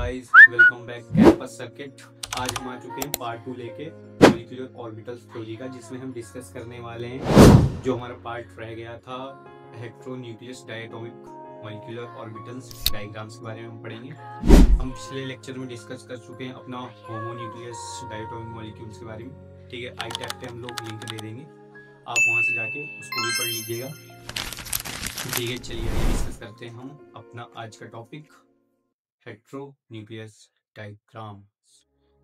Guys, welcome back campus circuit. आज हम आ चुके हैं पार्ट 2 लेके मॉलिक्यूलर ऑर्बिटल्स थ्योरी का, जिसमें हम डिस्कस करने वाले हैं जो हमारा पार्ट रह गया था हेटेरोन्यूक्लियस डायटोमिक मॉलिक्यूलर ऑर्बिटल्स डायग्राम्स के बारे में हम पढ़ेंगे। हम पिछले लेक्चर में डिस्कस कर चुके हैं अपना होमोन्यूक्लियस डायटोमिक मॉलिक्यूल्स के बारे में। ठीक है, आई टैब पे हम लोग लिंक दे देंगे, आप वहाँ से जाके उसको भी पढ़ लीजिएगा। ठीक है, चलिए डिस्कस करते हैं हम अपना आज का टॉपिक हेटेरोन्यूक्लियस डायग्राम।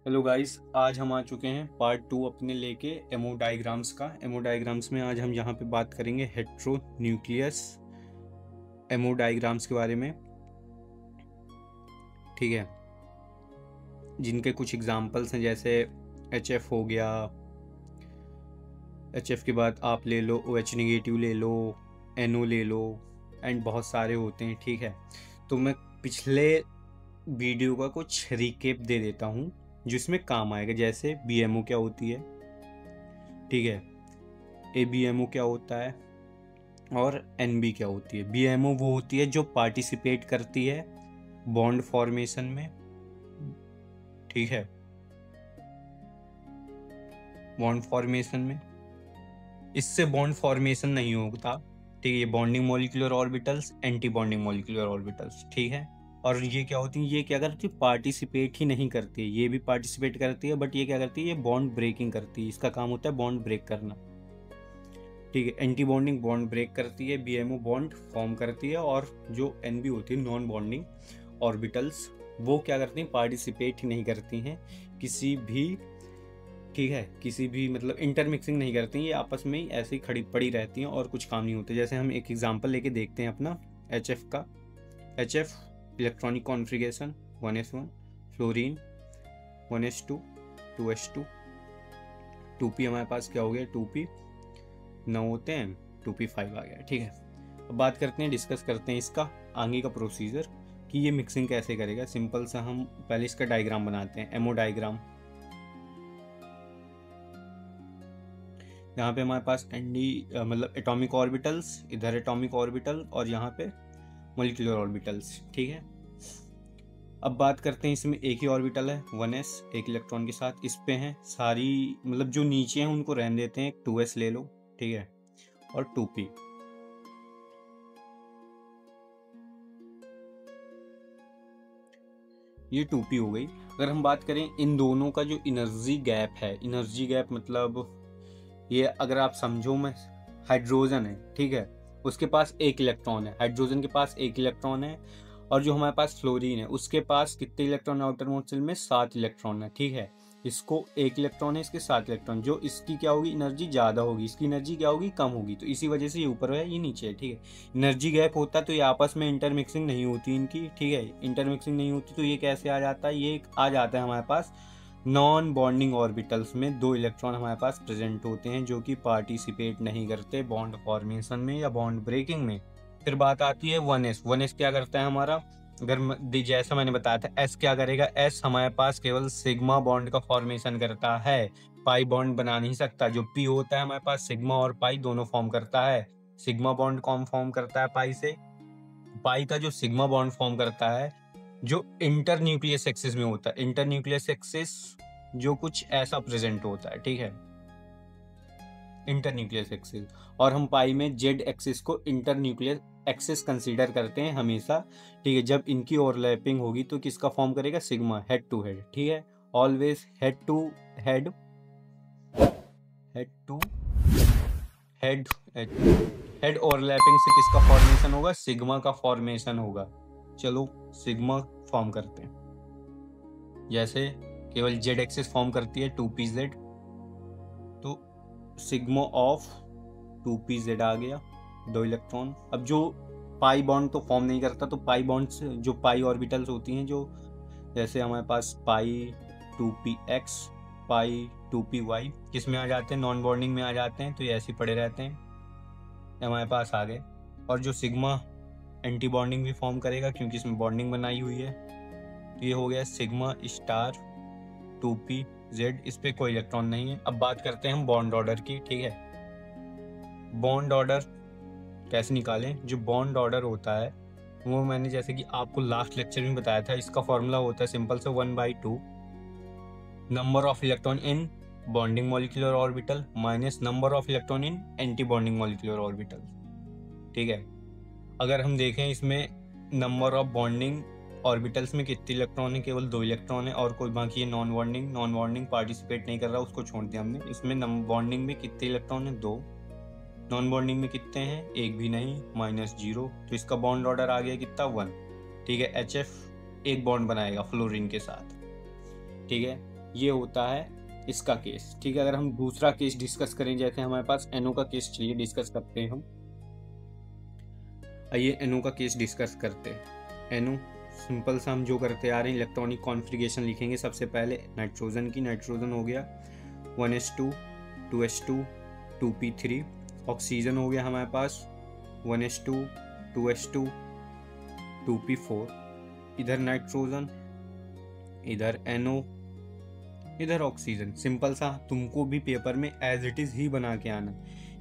हेलो गाइस, आज हम आ चुके हैं पार्ट 2 अपने लेके एमओ डायग्राम्स का। एमओ डायग्राम्स में आज हम यहाँ पे बात करेंगे हेटेरोन्यूक्लियस एमओ डायग्राम्स के बारे में। ठीक है, जिनके कुछ एग्जांपल्स हैं, जैसे HF हो गया, HF के बाद आप ले लो OH नेगेटिव ले लो, NO ले लो, एंड बहुत सारे होते हैं। ठीक है, तो मैं पिछले वीडियो का कुछ रिकेप दे देता हूँ जिसमें काम आएगा। जैसे BMO क्या होती है, ठीक है, ABMO क्या होता है और NB क्या होती है। BMO वो होती है जो पार्टिसिपेट करती है बॉन्ड फॉर्मेशन में। ठीक है, बॉन्ड फॉर्मेशन में, इससे बॉन्ड फॉर्मेशन नहीं होता। ठीक है, ये bonding molecular orbitals, anti bonding molecular orbitals. ठीक है, और ये क्या होती है, ये क्या करती है, पार्टिसिपेट ही नहीं करती है। ये भी पार्टिसिपेट करती है, बट ये क्या करती है, ये बॉन्ड ब्रेकिंग करती है। इसका काम होता है बॉन्ड ब्रेक करना। ठीक है, एंटी बॉन्डिंग बॉन्ड ब्रेक करती है, BMO बॉन्ड फॉर्म करती है, और जो NB होती है नॉन बॉन्डिंग ऑर्बिटल्स, वो क्या करती हैं, पार्टिसिपेट ही नहीं करती हैं किसी भी, ठीक है, किसी भी मतलब इंटरमिक्सिंग नहीं करती हैं। ये आपस में ही ऐसे ही खड़ी पड़ी रहती हैं और कुछ काम नहीं होते। जैसे हम एक एग्जांपल लेके देखते हैं अपना HF का। HF electronic configuration 1s1, fluorine 1s2, 2s2, 2p हमारे पास क्या हो गया, 2p 9 होते हैं, 2p5 आ गया। ठीक है, अब बात करते हैं, डिस्कस करते हैं इसका आगे का प्रोसीजर कि ये मिक्सिंग कैसे करेगा। सिंपल सा हम पहले इसका डायग्राम बनाते हैं, एमओ डायग्राम। यहाँ पे हमारे पास मतलब एटॉमिक ऑर्बिटल्स, इधर एटॉमिक ऑर्बिटल, और यहाँ पे मॉलिक्यूलर ऑर्बिटल्स। ठीक है, अब बात करते हैं, इसमें एक ही ऑर्बिटल है 1s एक इलेक्ट्रॉन के साथ। इस पे हैं सारी, मतलब जो नीचे हैं उनको रहने देते हैं, 2s ले लो। ठीक है, और 2p। ये 2p हो गई। अगर हम बात करें इन दोनों का जो एनर्जी गैप है, एनर्जी गैप मतलब ये अगर आप समझो, मैं हाइड्रोजन है, ठीक है, उसके पास एक इलेक्ट्रॉन है, हाइड्रोजन के पास एक इलेक्ट्रॉन है, और जो हमारे पास फ्लोरीन है उसके पास कितने इलेक्ट्रॉन है, आउटर मोस्ट शेल में 7 इलेक्ट्रॉन है। ठीक है, इसको एक इलेक्ट्रॉन है, इसके 7 इलेक्ट्रॉन, जो इसकी क्या होगी, एनर्जी ज़्यादा होगी, इसकी एनर्जी क्या होगी, कम होगी, तो इसी वजह से ये ऊपर है, ये नीचे है। ठीक है, एनर्जी गैप होता है तो ये आपस में इंटरमिक्सिंग नहीं होती इनकी। ठीक है, इंटरमिक्सिंग नहीं होती तो ये कैसे आ जाता है, ये आ जाता है हमारे पास नॉन बॉन्डिंग ऑर्बिटल्स में 2 इलेक्ट्रॉन हमारे पास प्रेजेंट होते हैं जो कि पार्टिसिपेट नहीं करते बॉन्ड फॉर्मेशन में या बॉन्ड ब्रेकिंग में। फिर बात आती है 1s। 1s क्या करता है हमारा, अगर जैसा मैंने बताया था, S क्या करेगा, S हमारे पास केवल सिग्मा बॉन्ड का फॉर्मेशन करता है, पाई बॉन्ड बना नहीं सकता। जो P होता है हमारे पास, सिग्मा और पाई दोनों फॉर्म करता है। सिग्मा बॉन्ड कौन फॉर्म करता है पाई से, पाई का जो सिग्मा बॉन्ड फॉर्म करता है जो इंटर न्यूक्लियस एक्सिस में होता है। इंटर न्यूक्लियस एक्सिस जो कुछ ऐसा प्रेजेंट होता है। ठीक है, इंटर न्यूक्लियस एक्सिस, और हम पाई में जेड एक्सिस को इंटर न्यूक्लियस एक्सिस कंसीडर करते हैं हमेशा। ठीक है, जब इनकी ओवरलैपिंग होगी तो किसका फॉर्म करेगा, सिग्मा, हेड टू हेड। ठीक है, always head to head, head to head, head overlapping से किसका फॉर्मेशन होगा, सिग्मा का फॉर्मेशन होगा। चलो सिग्मा फॉर्म करते हैं। जैसे केवल जेड एक्सिस फॉर्म करती है 2pz, तो सिग्मा ऑफ 2pz आ गया, 2 इलेक्ट्रॉन। अब जो पाई बॉन्ड तो फॉर्म नहीं करता, तो पाई बॉन्ड से जो पाई ऑर्बिटल्स होती हैं, जो जैसे हमारे पास पाई 2px, पाई 2py किस में आ जाते हैं, नॉन बॉन्डिंग में आ जाते हैं, तो ये ऐसे ही पड़े रहते हैं, हमारे पास आ गए। और जो सिग्मा एंटी बॉन्डिंग भी फॉर्म करेगा क्योंकि इसमें बॉन्डिंग बनाई हुई है, तो ये हो गया सिग्मा स्टार 2pz, इस पे कोई इलेक्ट्रॉन नहीं है। अब बात करते हैं हम बॉन्ड ऑर्डर की। ठीक है, बॉन्ड ऑर्डर कैसे निकालें। जो बॉन्ड ऑर्डर होता है वो मैंने जैसे कि आपको लास्ट लेक्चर में बताया था, इसका फॉर्मूला होता है सिंपल से 1/2 number of electron in bonding molecular orbital minus number of electron in anti bonding molecular orbital. ठीक है, अगर हम देखें इसमें नंबर ऑफ बॉन्डिंग ऑर्बिटल्स में कितने इलेक्ट्रॉन है, केवल 2 इलेक्ट्रॉन है, और कोई बाकी है नॉन बॉन्डिंग पार्टिसिपेट नहीं कर रहा, उसको छोड़ दिया हमने। इसमें बॉन्डिंग में कितने इलेक्ट्रॉन है, 2। नॉन बॉन्डिंग में कितने हैं, एक भी नहीं, -0। तो इसका बॉन्ड ऑर्डर आ गया कितना, 1। ठीक है, HF एक बॉन्ड बनाएगा फ्लोरीन के साथ। ठीक है, ये होता है इसका केस। ठीक है, अगर हम दूसरा केस डिस्कस करें, जैसे हमारे पास NO का केस, चलिए डिस्कस करते हैं हम। आइए NO का केस डिस्कस करते हैं। NO सिंपल सा हम जो करते आ रहे हैं, इलेक्ट्रॉनिक कॉन्फ़िगरेशन लिखेंगे सबसे पहले नाइट्रोजन की। नाइट्रोजन हो गया 1s2 2s2 2p3। ऑक्सीजन हो गया हमारे पास 1s2 2s2 2p4। इधर नाइट्रोजन, इधर NO, इधर ऑक्सीजन। सिंपल सा, तुमको भी पेपर में एज इट इज ही बना के आना।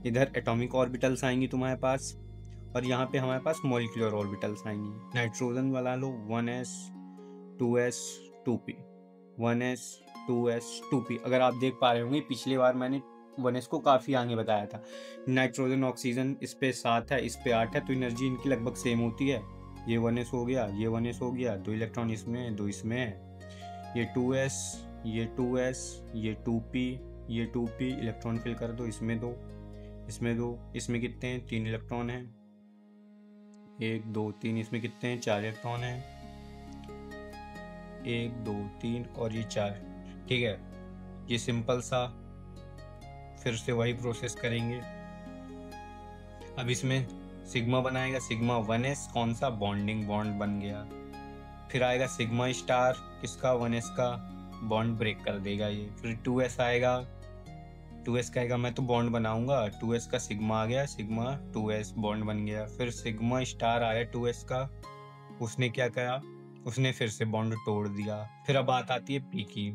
इधर एटॉमिक ऑर्बिटल्स आएंगी तुम्हारे पास, और यहाँ पे हमारे पास मॉलिक्यूलर ऑर्बिटल्स आएंगी। नाइट्रोजन वाला लो 1s 2s 2p 1s 2s 2p। अगर आप देख पा रहे होंगे, पिछली बार मैंने 1s को काफ़ी आगे बताया था। नाइट्रोजन ऑक्सीजन इस पे 7 है, इस पे 8 है, तो एनर्जी इनकी लगभग सेम होती है। ये 1s हो गया, ये 1s हो गया, 2 इलेक्ट्रॉन इसमें 2 इसमें है। ये 2s, ये 2s, ये 2p, ये 2p। इलेक्ट्रॉन फिल कर दो, इसमें 2, इसमें 2, इसमें कितने हैं, 3 इलेक्ट्रॉन हैं, 1 2 3। इसमें कितने हैं, 4 इलेक्ट्रॉन हैं, 1 2 3 और ये 4। ठीक है, ये सिंपल सा फिर से वही प्रोसेस करेंगे। अब इसमें सिग्मा बनाएगा, सिग्मा 1s, कौन सा, बॉन्डिंग बॉन्ड बन गया। फिर आएगा सिग्मा स्टार, किसका, 1s का, बॉन्ड ब्रेक कर देगा ये। फिर 2s आएगा, 2s कहेगा मैं तो बॉन्ड बनाऊंगा, 2s का सिग्मा आ गया, सिग्मा 2s बॉन्ड बन गया। फिर सिग्मा स्टार आया 2s का, उसने क्या करा, उसने फिर से बॉन्ड तोड़ दिया। फिर अब बात आती है पी की।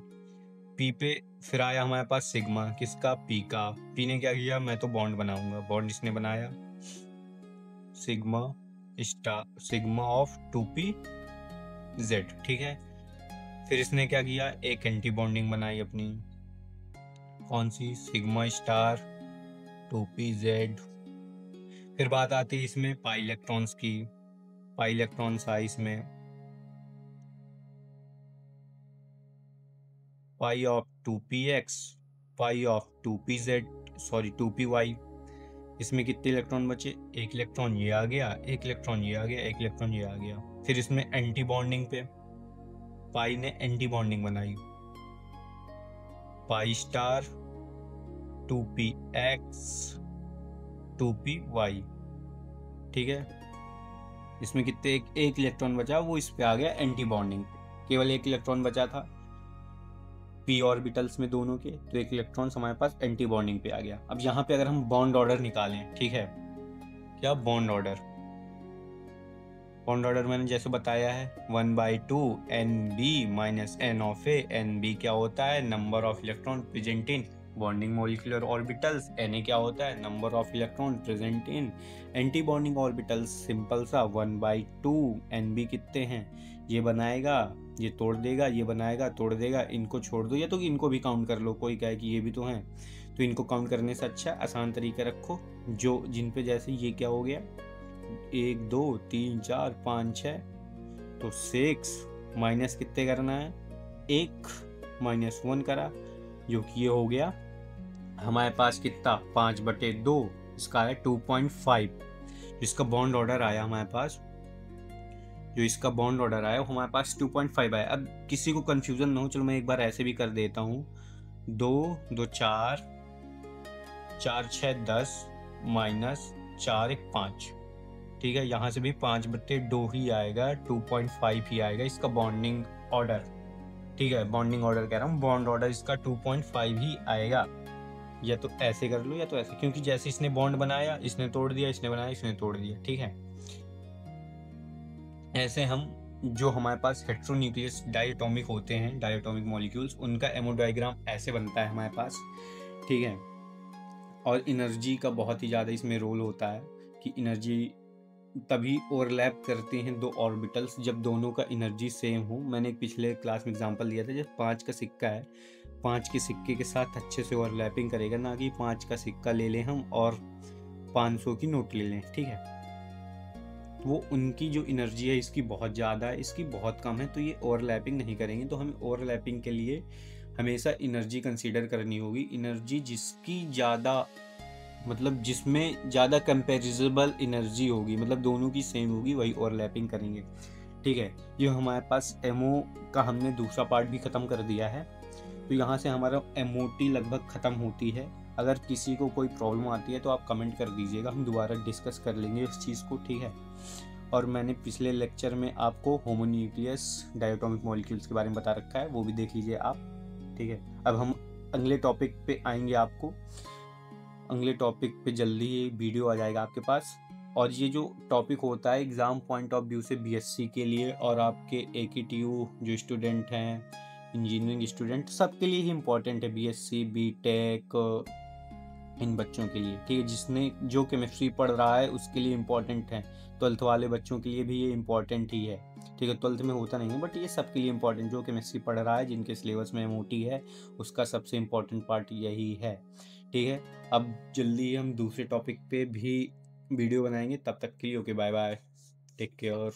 पी पे फिर आया हमारे पास सिग्मा, किसका, पी का। पी ने क्या किया, मैं तो बॉन्ड बनाऊंगा, बॉन्ड इसने बनाया, sigma star, sigma of 2pz। ठीक है, फिर इसने क्या किया, एक एंटी बॉन्डिंग बनाई अपनी, कौन सी, सिग्मा स्टार 2pz। फिर बात आती है इसमें पाई इलेक्ट्रॉन्स की। पाई इलेक्ट्रॉन्स आए इसमें, पाई of 2px, pi of 2pz, sorry 2py। इसमें कितने इलेक्ट्रॉन बचे, एक इलेक्ट्रॉन ये आ गया, एक इलेक्ट्रॉन ये आ गया, एक इलेक्ट्रॉन ये आ गया। फिर इसमें एंटी बॉन्डिंग पे पाई ने एंटी बॉन्डिंग बनाई, पाई स्टार 2px 2py। ठीक है, इसमें कितने, एक इलेक्ट्रॉन बचा, वो इस पे आ गया एंटी बॉन्डिंग पे। केवल एक इलेक्ट्रॉन बचा था p ऑर्बिटल्स में दोनों के, तो एक इलेक्ट्रॉन हमारे पास एंटी बॉन्डिंग पे आ गया। अब यहाँ पे अगर हम बॉन्ड ऑर्डर निकालें, ठीक है, क्या बॉन्ड ऑर्डर, बॉन्ड ऑर्डर मैंने जैसे बताया है 1/2 NB minus N of A। NB क्या होता है, number of electron present in bonding molecular orbitals. Na क्या होता है, number of electron present in anti bonding orbitals. Simple सा 1/2 NB कितने हैं, ये बनाएगा, ये तोड़ देगा, ये बनाएगा, तोड़ देगा, इनको छोड़ दो, या तो इनको भी काउंट कर लो, कोई कहे कि ये भी तो हैं, तो इनको काउंट करने से अच्छा आसान तरीका रखो, जो जिन पे जैसे ये क्या हो गया, 1 2 3 4 5 6, तो 6 माइनस कितने करना है, 1 -1 करा, जो कि ये हो गया हमारे पास कितना, 5/2, इसका है 2.5। जिसका बॉन्ड ऑर्डर आया हमारे पास, जो इसका बॉन्ड ऑर्डर आया वो हमारे पास 2.5 आया। अब किसी को कंफ्यूजन ना हो, चलो मैं एक बार ऐसे भी कर देता हूँ, 2 2 4 4 6 10 माइनस 4 1 5। ठीक है, यहाँ से भी 5/2 ही आएगा, 2.5 ही आएगा इसका बॉन्डिंग ऑर्डर। ठीक है, बॉन्डिंग ऑर्डर कह रहा हूँ, बॉन्ड ऑर्डर इसका 2.5 ही आएगा। या तो ऐसे कर लो या तो ऐसे, क्योंकि जैसे इसने बॉन्ड बनाया, इसने तोड़ दिया, इसने बनाया, इसने तोड़ दिया। ठीक है, ऐसे हम जो हमारे पास हेट्रोन्यूक्लियस डायटोमिक होते हैं, डायटोमिक मॉलिक्यूल्स, उनका एमोडायग्राम ऐसे बनता है हमारे पास। ठीक है, और एनर्जी का बहुत ही ज़्यादा इसमें रोल होता है कि एनर्जी तभी ओवरलैप करते हैं दो ऑर्बिटल्स जब दोनों का एनर्जी सेम हो। मैंने एक पिछले क्लास में एग्जांपल दिया था, जब 5 का सिक्का है, 5 के सिक्के के साथ अच्छे से ओवरलैपिंग करेगा, ना कि 5 का सिक्का ले लें हम और 500 की नोट ले लें, ठीक है। वो उनकी जो एनर्जी है इसकी बहुत ज़्यादा है, इसकी बहुत कम है, तो ये ओवरलैपिंग नहीं करेंगे। तो हमें ओवरलैपिंग के लिए हमेशा एनर्जी कंसीडर करनी होगी। एनर्जी जिसकी ज़्यादा, मतलब जिसमें ज़्यादा कंपेरिजेबल एनर्जी होगी, मतलब दोनों की सेम होगी, वही ओवरलैपिंग करेंगे, ठीक है। ये हमारे पास एमओ का हमने दूसरा पार्ट भी ख़त्म कर दिया है, तो यहाँ से हमारा एमओटी लगभग ख़त्म होती है। अगर किसी को कोई प्रॉब्लम आती है तो आप कमेंट कर दीजिएगा, हम दोबारा डिस्कस कर लेंगे इस चीज़ को, ठीक है। और मैंने पिछले लेक्चर में आपको होमोन्यूक्लियस डायटोमिक मॉलिक्यूल्स के बारे में बता रखा है, वो भी देख लीजिए आप, ठीक है। अब हम अगले टॉपिक पे आएंगे, आपको अगले टॉपिक पे जल्दी ही वीडियो आ जाएगा आपके पास। और ये जो टॉपिक होता है एग्ज़ाम पॉइंट ऑफ व्यू से बीएससी के लिए और आपके एकेटीयू जो स्टूडेंट हैं, इंजीनियरिंग स्टूडेंट, सबके लिए ही इम्पोर्टेंट है, बीएससी बीटेक, इन बच्चों के लिए, ठीक है। जिसने जो केमिस्ट्री पढ़ रहा है उसके लिए इम्पोर्टेंट है, 12th वाले बच्चों के लिए भी ये इम्पोर्टेंट ही है, ठीक है। 12th में होता नहीं है, बट ये सबके लिए इम्पोर्टेंट, जो केमिस्ट्री पढ़ रहा है, जिनके सिलेबस में एमओटी है, उसका सबसे इम्पोर्टेंट पार्ट यही है, ठीक है। अब जल्दी हम दूसरे टॉपिक पे भी वीडियो बनाएंगे, तब तक के लिए okay, bye bye, take care.